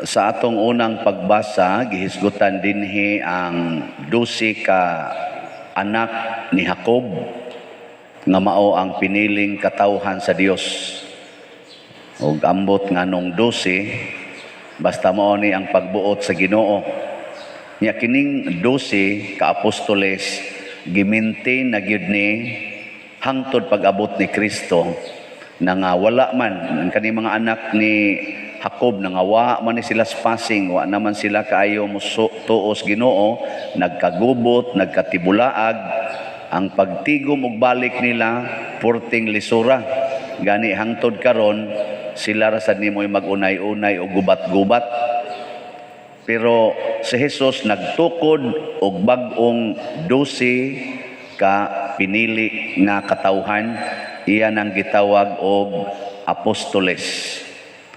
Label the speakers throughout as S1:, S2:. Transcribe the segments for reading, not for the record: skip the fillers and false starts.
S1: Sa atong unang pagbasa, gihisgutan dinhi ang 12 ka anak ni Jacob nga mao ang piniling katawhan sa Dios. Ug ambot nganong 12 basta mao ni ang pagbuot sa Ginoo. Nya kining 12 ka apostoles gimintin na gyud ni hangtod pag-abot ni Kristo na nga wala man ang kani mga anak ni Jacob nangawa man ni sila spasing, wa naman sila kaayo tuos Ginoo, nagkagubot, nagkatibulaag, ang pagtigom ug balik nila purting lisura. Gani hangtod karon sila ra sad nimoy magunay-unay og gubat-gubat. Pero si Jesus nagtukod og bag-ong 12 ka pinili nga katawhan, iya nang gitawag og apostoles.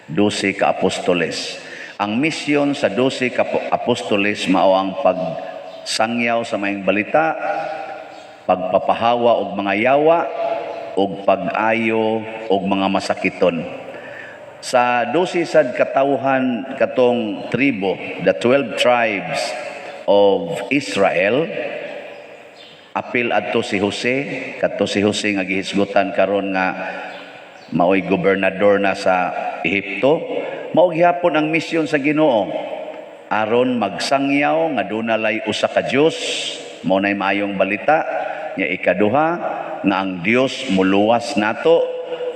S1: 12 ka apostoles. Ang misyon sa 12 ka apostoles mao ang pagsangyaw sa maayong balita, pagpapahawa og mga yawa, og pag-ayo og mga masakiton. Sa 12 sad katawhan katong tribo, the 12 tribes of Israel, apil adto si Jose, kadto si Jose nga gihisgutan karon nga maoy gobernador na sa Ehipto. Mao gihapon ang misyon sa Ginoo aron magsangyaw nga dunalay usa ka Dios, mao nay maayong balita. Nya ikaduha nga ang Dios muluwas nato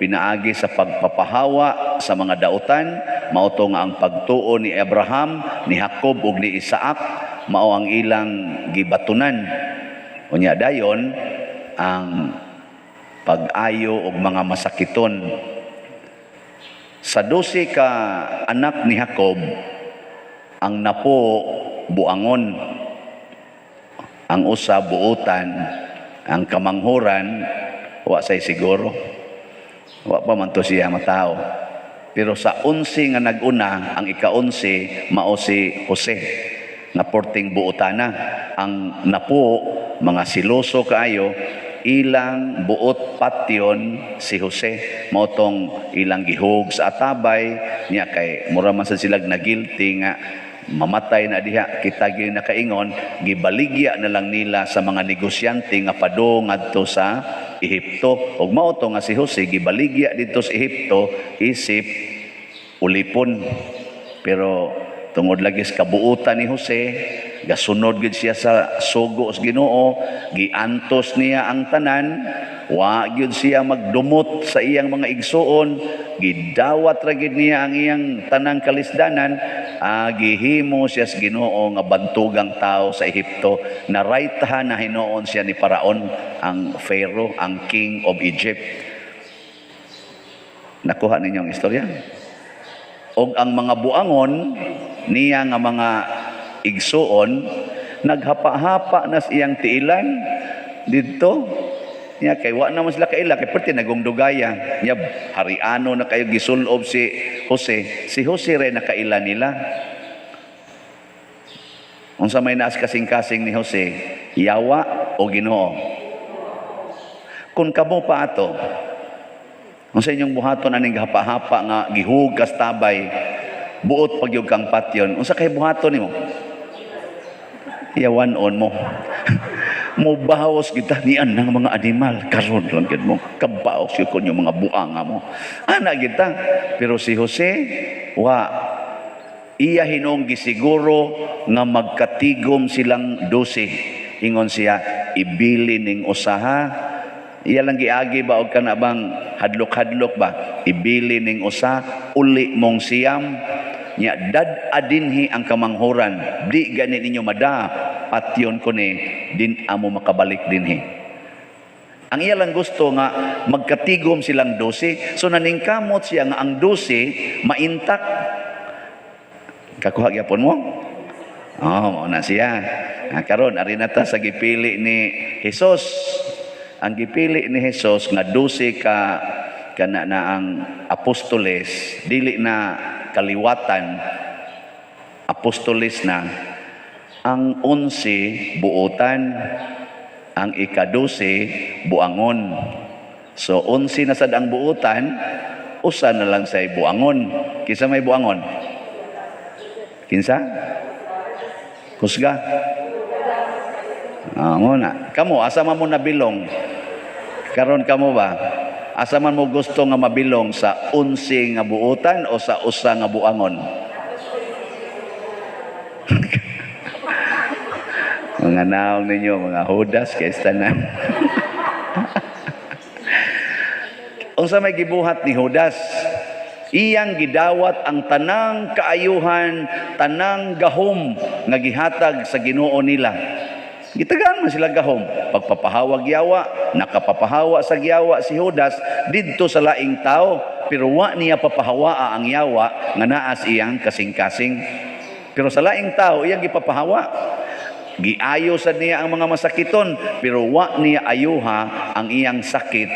S1: pinaagi sa pagpapahawa sa mga dautan, mao to nga ang pagtuo ni Abraham, ni Jacob ug ni Isaac, mao ang ilang gibatunan. Unya dayon ang pag-ayo og mga masakiton. Sa 12 ka anak ni Jacob, ang napo buangon, ang usa buutan, ang kamanghuran wa say siguro. Wa pa man to siya matao. Pero sa 11 nga nag-una, ang ika-11 mao si Jose nga porting buutana. Ang napo mga siloso kaayo, ilang buot patyon si Jose, mao tong ilang gihug sa atabay niya kay mura man sa silag na guilty nga mamatay na diha, kita gyud nakaingon gibaligya na lang nila sa mga negosyante nga padung ngadto sa Ehipto. Ug mao to nga si Jose gibaligya dito sa Ehipto isip ulipon. Pero tungod lagi sa kabuutan ni Jose, gasunod gid siya sa sugo sa Ginoo, giantos niya ang tanan, wa gyud siya magdumot sa iyang mga igsuon, gidawat ra gid niya ang iyang tanang kalisdanan, gihimo siya sa Ginoo nga bantugang tao sa Ehipto, na raytahan na hinuon siya ni Paraon, ang Pharaoh, ang king of Egypt. Nakuha ninyo ang istorya? Og ang mga buangon niya nga mga igsuon naghapa-hapa na sa iyang tiilan dito niya kay wa naman sila kaila kay perti nagungdugaya niya hariano na kayo gisulob si Jose ray nakaila nila. Unsa may naas kasing-kasing ni Jose, yawa o Ginoo? Kung kamo pa ato unsa inyong buhaton aning hapa-hapa nga gihugas tabay buot pagyug kang patyon, unsa kay buhaton nimo? Yawan-on mo. Mubawas kita nian ng mga animal karon lang gid mo. Kabaos yun kun yung mga buanga mo. Ana kita. Pero si Jose, wa iya hinong gisiguro nga magkatigom silang 12. Ingon siya, ibili ning usaha. Iya lang giagi ba og kana bang hadlok-hadlok ba? Ibili ning usa, uli mong siyam. Nya dad adinhi ang kamanghuran, di gani ninyo mada patyon ko ni din amo makabalik dinhi. Ang iya lang gusto nga magkatigom silang 12, so naningkamot siya nga ang 12 maintak. Kakuha gyapon mo? Oh, na siya. Karon ari na ta sa gipili ni Jesus. Ang gipili ni Jesus nga 12 ka kana na ang apostoles, dili na kaliwatan, apostoles na. Ang 11 buutan, ang ika-12 buangon. So 11 na sad ang buutan, usa na lang say buangon. Kisa may buangon? Kinsa? Kusga. Mo na. Kamo asa man mo nabilong? Karon kamo ba? Asa man mo gusto nga mabilong sa 11 nga buutan o sa usa nga buangon? Mga naong ninyo, mga Judas kay tanan. Unsa may gibuhat ni Judas? Iyang gidawat ang tanang kaayuhan, tanang gahom nga gihatag sa Ginoo nila. Gitagaan man sila gahom. Pagpapahawag yawa, nakapapahawa sa yawa si Judas didto sa laing tao, pero wa niya papahawaa ang yawa nga naas iyang kasing-kasing. Pero sa laing tao iyang gipapahawa. Giayo sad niya ang mga masakiton, pero wa niya ayuha ang iyang sakit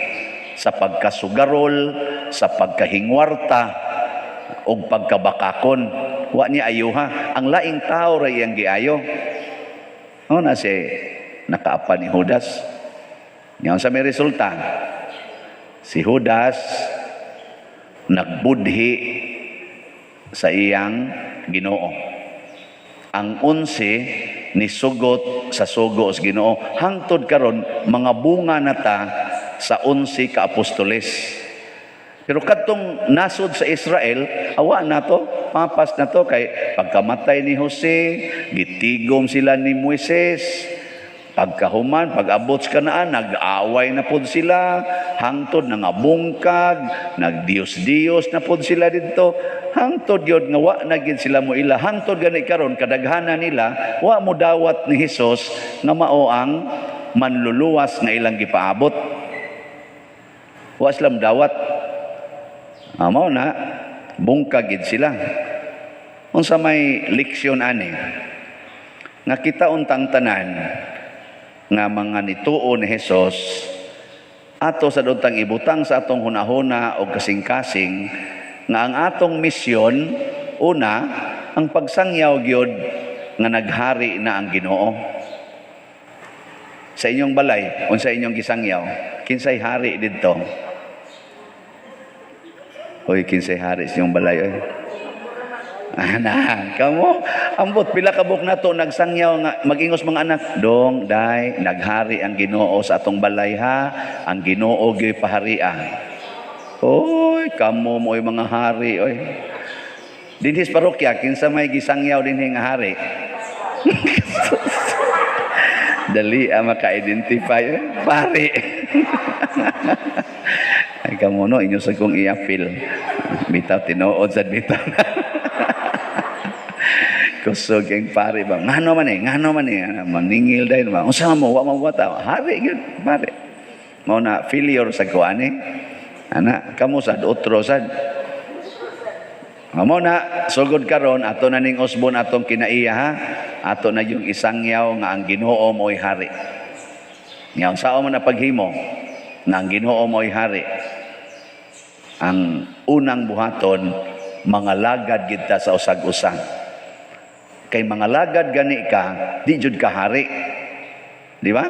S1: sa pagkasugarol, sa pagkahingwarta o pagkabakakon. Wa niya ayuha. Ang laing tao ra iyang giayo. Na si nakaapa ni Judas. Ngayon sa may resulta, si Judas nagbudhi sa iyang Ginoo. Ang 11 ni sugot sa sugo sa Ginoo. Hangtod karon mga bunga na ta sa 11 ka apostoles. Pero kadtong nasod sa Israel, awa na to, papas na to kay pagkamatay ni Jose, gitigom sila ni Moises. Pagkahuman, pag-abot sa Kanaan, nag-away na pod sila, hangtod nangabungkag, nagdiyos-diyos na pod sila dito. Hangtod yun nga wa na gid sila mo ila. Hangtod gani karon kadaghanan nila, wa mo dawat ni Hesus nga mao ang manluluwas nga ilang gipaabot. Wa sila dawat. Mao na bungkag gid sila. Unsa may leksyon ani? Nga kita untang tanan nga mga nituo ni Hesus ato sa duntang ibutang sa atong hunahuna o kasing-kasing nga ang atong misyon una ang pagsangyaw gyud nga naghari na ang Ginoo. Sa inyong balay, unsa inyong gisangyaw? Kinsay hari didto? Hoy, kinsay hari sa inyong balay oy. Kamo ambot pila ka buk nato nagsangyaw nga magingos mga anak dong day naghari ang Ginoo sa atong balay ha, ang Ginoo gyud paharia. Oy, kamo mo'y mga hari oy. Dinhis parokya kinsa may gisangyaw dinhi nga hari? Dali maka-identify pare. Ay kamo no inyo sa kong i-appeal. Bitaw tinuod sad bitaw. Kusog ang pare ba? Ngano man maningil dahil ba? Unsa mo wa mawata? Hari gyud pare. Mao na failure sa kuani. Ana kamo sad otro sad. Mao na sugod karon ato na ning usbon atong kinaiya ha. Ato na yung isangyaw nga ang Ginoo mo'y hari. Ngayon sao man na paghimo nga ang Ginoo mo'y hari. Ang unang buhaton mga lagad kita sa usag-usang. Kay mga lagad gani ka, di jud ka hari. Di ba?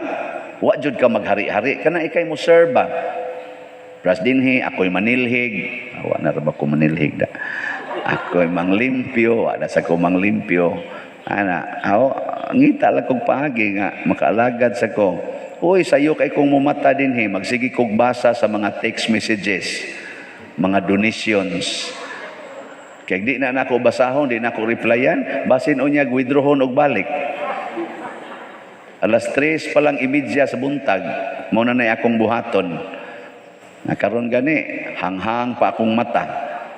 S1: Wa jud ka maghari-hari. Kana ikay mo serba. Pras dinhi, ako'y manilhig. Wa na ra ba ko manilhig da. Ako'y manglimpyo. Wa na sa ko manglimpyo. Ana, ngita lang kong paagi nga, makaalagad sa ko. Uy, sayo kay kong mumata dinhi, magsige kong basa sa mga text messages, mga donations. Kaya di na ako basahon, di na ako replyan, basin o niya withdrawon og balik. Alas 3 pa lang imidya sa buntag, muna na akong buhaton. Nakaroon gani, hanghang pa akong mata.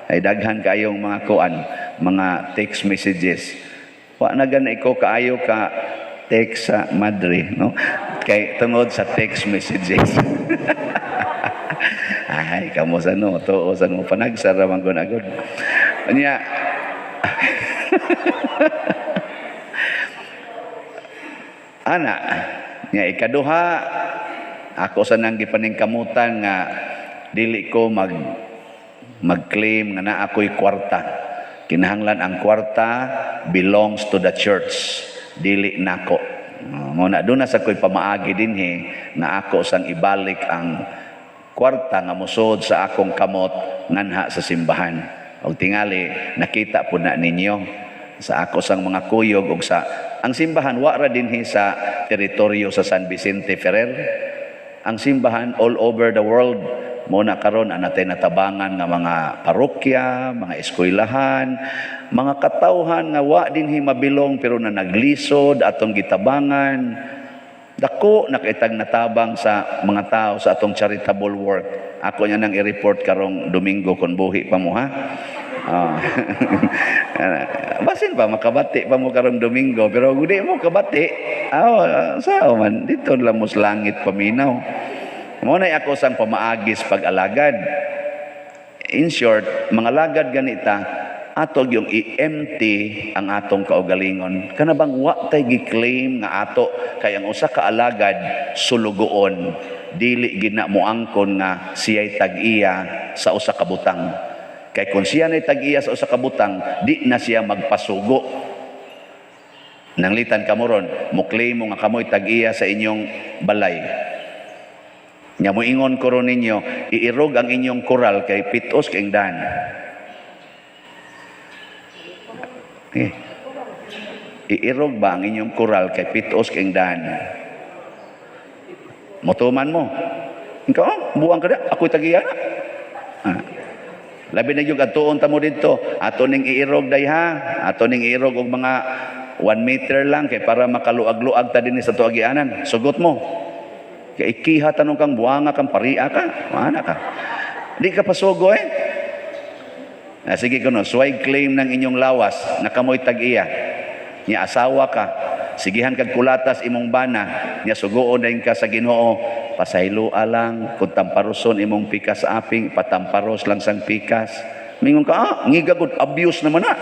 S1: Ay daghan kayong mga kuan, mga text messages. Wa na gani ko kaayo ka text sa Madre, no? Kay tungod sa text messages. Ay, kamo sa no, to sa mo panagsara man gud agud. Anya ana nya ikaduha ako sa nang gipaningkamutan nga dili ko mag-claim nga naa ako'y kwarta. Kinahanglan ang kwarta belongs to the church, dili nako. Mo na doon na sa ko'y pamaagi dinhi na ako sang ibalik ang kwarta nga musod sa akong kamot nganha sa simbahan. Og tingali nakita po na ninyo sa ako sang mga kuyog ug sa ang simbahan wa ra dinhi sa teritoryo sa San Vicente Ferrer. Ang simbahan all over the world mo na karon anatay natabangan nga mga parokya, mga eskwelahan, mga katawhan nga wa dinhi mabilong pero na naglisod atong gitabangan. Dako nakitag natabang sa mga tao sa atong charitable work. Ako nya nang i-report karong Domingo kon buhi pa mo ha. Basin pa makabati pa mo karong Domingo pero gudi mo kabati. Sao man dito lang mo sa langit paminaw. Mo na ako sang pamaagis pag-alagad. In short, mga lagad ganita atog yung i-empty ang atong kaugalingon. Kana bang wa tay gi-claim nga ato kay ang usa ka alagad sulugoon dili gina mo angkon nga siya'y tag-iya sa usa ka butang. Kay kung siya nay tag-iya sa usa ka butang, di na siya magpasugo. Nanglitan ka mo ron, mo claim mo nga kamoy tag-iya sa inyong balay. Nya mo ingon ko ron ninyo, iirog ang inyong koral kay pitos kay dan. Iirog ba ang inyong koral kay pitos kay dan? Motuman mo. Ikaw, buang ka na, ako'y tag-iya na. Labi na yung atuon ta mo dito, ato ning iirog day ha, ato ning iirog og mga 1 meter lang kay para makaluag-luag ta dinhi sa tuagianan. Sugot mo. Kay ikiha tanong kang buanga kang paria ka, mana ka. Di ka pasugo sige kuno, sway claim ng inyong lawas na kamoy tag-iya. Nya asawa ka, sigihan kag kulatas imong bana, nya sugoon dayon ka sa Ginoo. Pasaylo alang kung tamparoson imong pikas aping, patamparos lang sang pikas. Mingon ka, ngigagod, abuse naman na.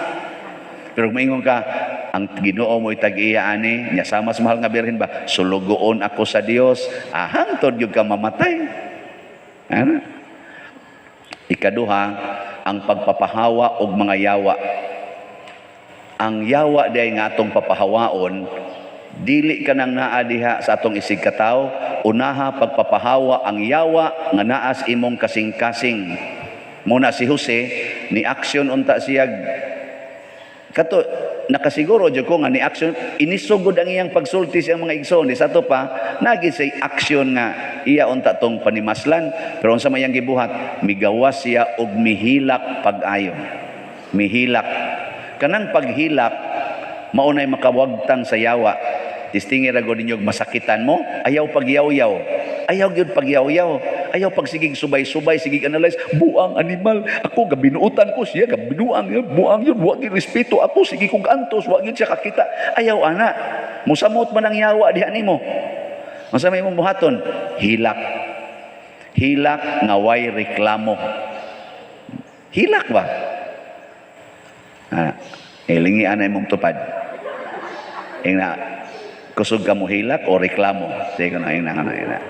S1: Pero mingon ka, ang Ginoo mo'y tag-iya ani, nya sa mas mahal nga birhen ba, sulugoon ako sa Dios, hangtod yung ka mamatay. Ano? Ikaduha, ang pagpapahawa og mga yawa. Ang yawa day nga atong papahawaon, dili ka nang naa diha sa atong isig kataw, unaha pagpapahawa ang yawa nga naas imong kasing-kasing. Muna si Jose ni aksyon unta siya kato nakasiguro jud ko nga ni aksyon inisugod ang iyang pagsulti sa mga igsoon sa to pa nagi say aksyon nga iya unta tong panimaslan pero unsa may yang gibuhat migawas siya og mihilak pag-ayo. Mihilak kanang paghilak mao nay makawagtang sa yawa. Distingi ra gud ninyo masakitan mo, ayaw pagyaw-yaw. Ayaw gyud pagyaw-yaw. Ayaw pagsigig subay-subay, sigig analyze, buang animal. Ako gabinuutan ko siya, gabinuang yun, buang yun, wa gyud respeto ako, sige kog antos, wa gyud siya kakita. Ayaw ana. Musamot man ang yawa diha nimo. Unsa may imong buhaton? Hilak. Hilak nga way reklamo. Hilak ba? Ilingi ana imong tupad. Kusog ka mo hilak o reklamo? Sige ko na ina.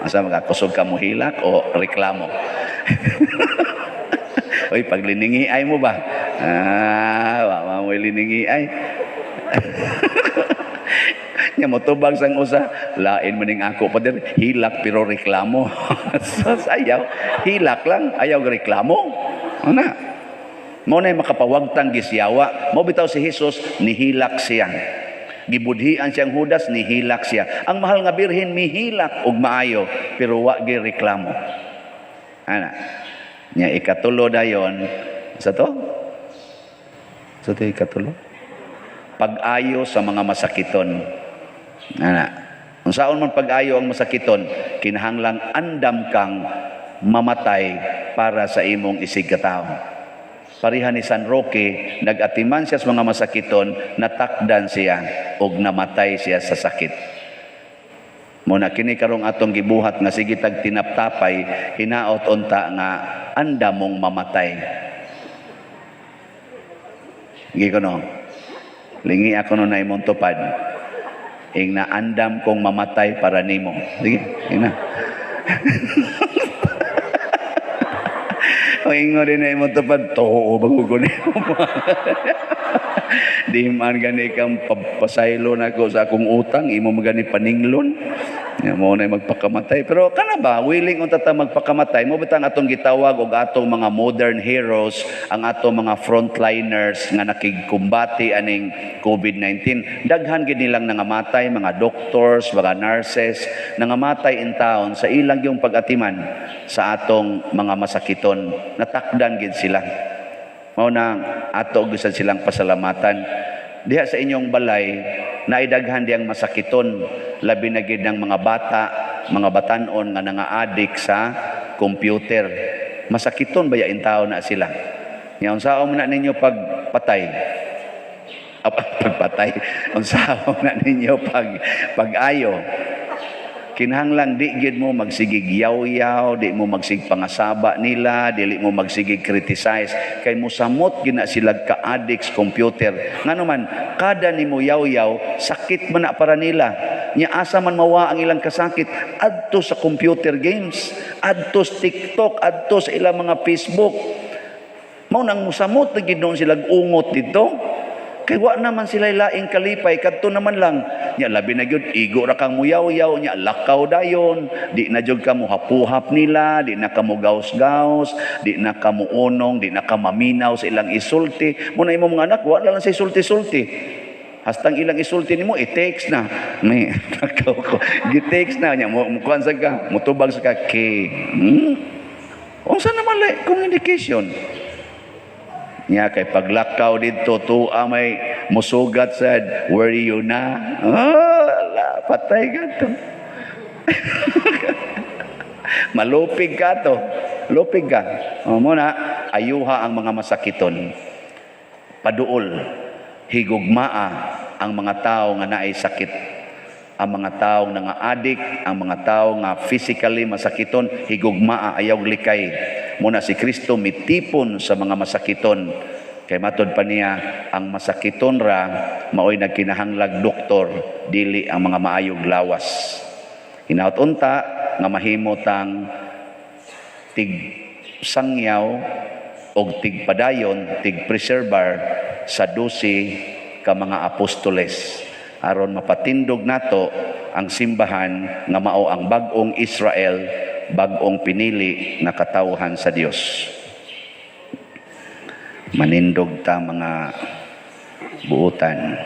S1: Asa mga kusog ka mo hilak o reklamo? Oy, pagliningi ay mo ba? Wa mo liningi ay. Nya mo tubag sang usa, lain maning ako pader hilak pero reklamo. Ayaw, hilak lang, ayaw reklamo. Ana. Mo na makapawagtang gisyawa. Mo bitaw si Jesus nihilak siya. Gibudhian siyang Judas, nihilak siya. Ang mahal nga birhen mihilak og maayo pero wa gi reklamo. Ana. Nya ikatulo dayon sa to? Sa to ikatulo? Pag-ayo sa mga masakiton. Ana. Unsaon man pag-ayo ang masakiton, kinahanglang andam kang mamatay para sa imong isig katawo. Pariha ni San Roque, nag-atiman siya sa mga masakiton, natakdan siya og namatay siya sa sakit. Muna kini karong atong gibuhat nga sige tag tinaptapay, hinaot unta nga anda mong mamatay. Gi ko no. Lingi ako no na imong tupad. Ing na andam kong mamatay para nimo. Sige, ina. O ingon din na mo tupad, too, bago ko niyo. Di man gani kang papasaylo na ko sa akong utang, imo magani paninglon. Mo na magpakamatay. Pero kana ba, willing unta ta magpakamatay? Mo bitang atong gitawag og atong mga modern heroes, ang atong mga frontliners nga nakigkumbati aning COVID-19. Daghan gid nilang nangamatay, mga doctors, mga nurses, nangamatay in town sa ilang yung pag-atiman sa atong mga masakiton. Natakdan gid sila. Mao na ato gusto silang pasalamatan. Diha sa inyong balay, naidaghan diyang masakiton, labi na gid ng mga bata, mga batanon nga nanga-addict sa computer. Masakiton ba yain tao na sila? Nya unsaon man na ninyo pagpatay? Pagpatay. Unsaon na ninyo pag-ayo? Kinahanglan di gid mo magsigig yaw-yaw, di mo magsig pangasaba nila, dili mo magsigig criticize kay mosamot gina sila ka addicts computer. Ngano man kada nimo yaw-yaw sakit man na para nila. Nya asa man mawa ang ilang kasakit adto sa computer games, adto sa TikTok, adto sa ilang mga Facebook. Mao nang mosamot na gid noon sila ungot dito. Kay wa naman sila laing kalipay, kadto naman lang. Nya labi na gyud igo ra kang muyaw-yaw nya lakaw dayon, di na jud ka mo hapuhap nila, di na ka mo gaos-gaos, di na ka mo unong, di na ka maminaw sa ilang isulti. Mo na imong mga anak wa lang sa isulti-sulti. Hastang ilang isulti nimo i-text na. May nakaw ko. Gi-text na nya mo kuan sa ka, mutubag sa ka kay. Unsa naman like communication? Nya kay paglakaw dito tuwa may musugat sad were you na patay ka to. Malupig ka to, lupig ka. Muna ayuha ang mga masakiton, paduol, higugmaa ang mga tao nga naay sakit, ang mga tao nga addict, ang mga tao nga physically masakiton, higugmaa ayaw likay. Muna si Kristo mitipon sa mga masakiton. Kay matod pa niya, ang masakiton ra, maoy nagkinahanglag doktor, dili ang mga maayog lawas. Hinaut unta, nga mahimot ang tig sangyaw, o tig padayon, tig preservar, sa 12 ka mga apostoles. Aron mapatindog nato ang simbahan, nga mao ang bag-ong Israel, bag-ong pinili na katawhan sa Dios. Manindog ta mga buutan.